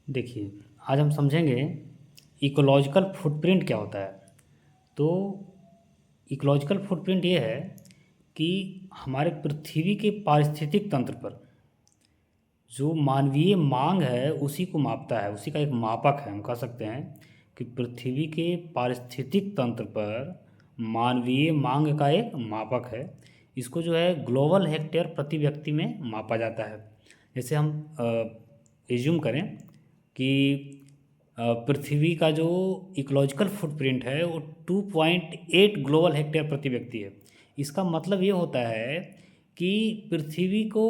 देखिए, आज हम समझेंगे इकोलॉजिकल फुटप्रिंट क्या होता है। तो इकोलॉजिकल फुटप्रिंट ये है कि हमारे पृथ्वी के पारिस्थितिक तंत्र पर जो मानवीय मांग है उसी को मापता है, उसी का एक मापक है। हम कह सकते हैं कि पृथ्वी के पारिस्थितिक तंत्र पर मानवीय मांग का एक मापक है। इसको जो है ग्लोबल हेक्टेयर प्रति व्यक्ति में मापा जाता है। जैसे हम एज्यूम करें कि पृथ्वी का जो इकोलॉजिकल फुटप्रिंट है वो 2.8 ग्लोबल हेक्टेयर प्रति व्यक्ति है। इसका मतलब ये होता है कि पृथ्वी को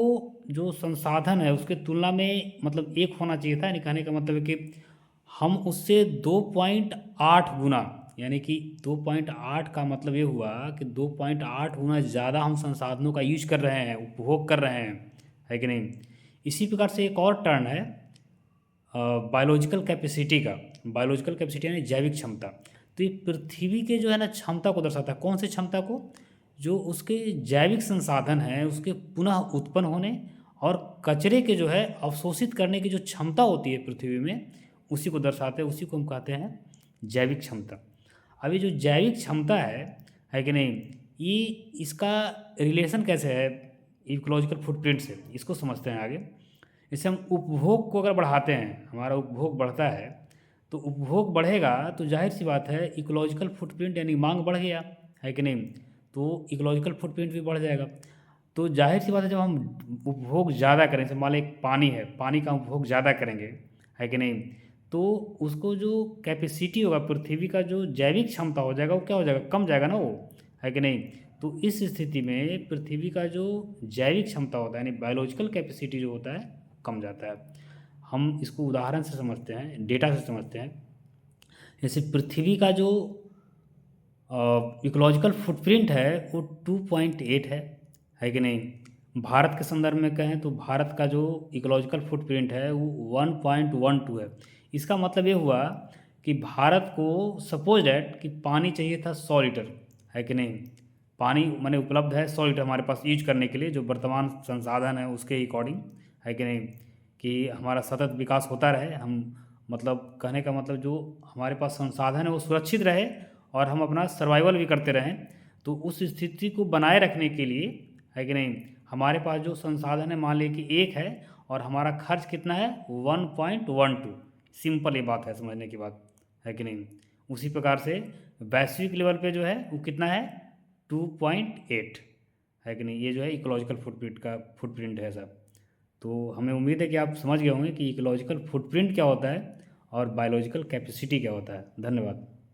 जो संसाधन है उसके तुलना में मतलब एक होना चाहिए था, यानी कहने का मतलब है कि हम उससे 2.8 गुना, यानी कि 2.8 का मतलब ये हुआ कि 2.8 गुना ज़्यादा हम संसाधनों का यूज कर रहे हैं, उपभोग कर रहे हैं, है कि नहीं। इसी प्रकार से एक और टर्न है बायोलॉजिकल कैपेसिटी का। बायोलॉजिकल कैपेसिटी यानी जैविक क्षमता। तो ये पृथ्वी के जो है ना क्षमता को दर्शाता है। कौन सी क्षमता को? जो उसके जैविक संसाधन हैं उसके पुनः उत्पन्न होने और कचरे के जो है अवशोषित करने की जो क्षमता होती है पृथ्वी में, उसी को दर्शाते हैं, उसी को हम कहते हैं जैविक क्षमता। अब ये जो जैविक क्षमता है कि नहीं, ये इसका रिलेशन कैसे है इकोलॉजिकल फुटप्रिंट से, इसको समझते हैं आगे। जैसे हम उपभोग को अगर बढ़ाते हैं, हमारा उपभोग बढ़ता है, तो उपभोग बढ़ेगा तो जाहिर सी बात है इकोलॉजिकल फुटप्रिंट यानी मांग बढ़ गया, है कि नहीं। तो इकोलॉजिकल फुटप्रिंट भी बढ़ जाएगा। तो जाहिर सी बात है जब हम उपभोग ज़्यादा करें, जैसे मान लें एक पानी है, पानी का उपभोग ज़्यादा करेंगे, है कि नहीं, तो उसको जो कैपेसिटी होगा, पृथ्वी का जो जैविक क्षमता हो जाएगा वो क्या हो जाएगा, कम जाएगा ना वो, है कि नहीं। तो इस स्थिति में पृथ्वी का जो जैविक क्षमता होता है यानी बायोलॉजिकल कैपेसिटी जो होता है कम जाता है। हम इसको उदाहरण से समझते हैं, डेटा से समझते हैं। जैसे पृथ्वी का जो इकोलॉजिकल फुटप्रिंट है वो 2.8 है कि नहीं। भारत के संदर्भ में कहें तो भारत का जो इकोलॉजिकल फुटप्रिंट है वो 1.12 है। इसका मतलब ये हुआ कि भारत को सपोज डैट कि पानी चाहिए था 100 लीटर, है कि नहीं। पानी माने उपलब्ध है 100 लीटर हमारे पास यूज करने के लिए, जो वर्तमान संसाधन है उसके अकॉर्डिंग, है कि नहीं, कि हमारा सतत विकास होता रहे। हम मतलब कहने का मतलब जो हमारे पास संसाधन है वो सुरक्षित रहे और हम अपना सर्वाइवल भी करते रहें। तो उस स्थिति को बनाए रखने के लिए, है कि नहीं, हमारे पास जो संसाधन है मान लीजिए कि एक है और हमारा खर्च कितना है 1.12। सिंपल ये बात है, समझने की बात, है कि नहीं। उसी प्रकार से वैश्विक लेवल पे जो है वो कितना है 2.8, है कि नहीं। ये जो है इकोलॉजिकल फुटप्रिंट का फुटप्रिंट है साहब। तो हमें उम्मीद है कि आप समझ गए होंगे कि इकोलॉजिकल फुटप्रिंट क्या होता है और बायोलॉजिकल कैपेसिटी क्या होता है। धन्यवाद।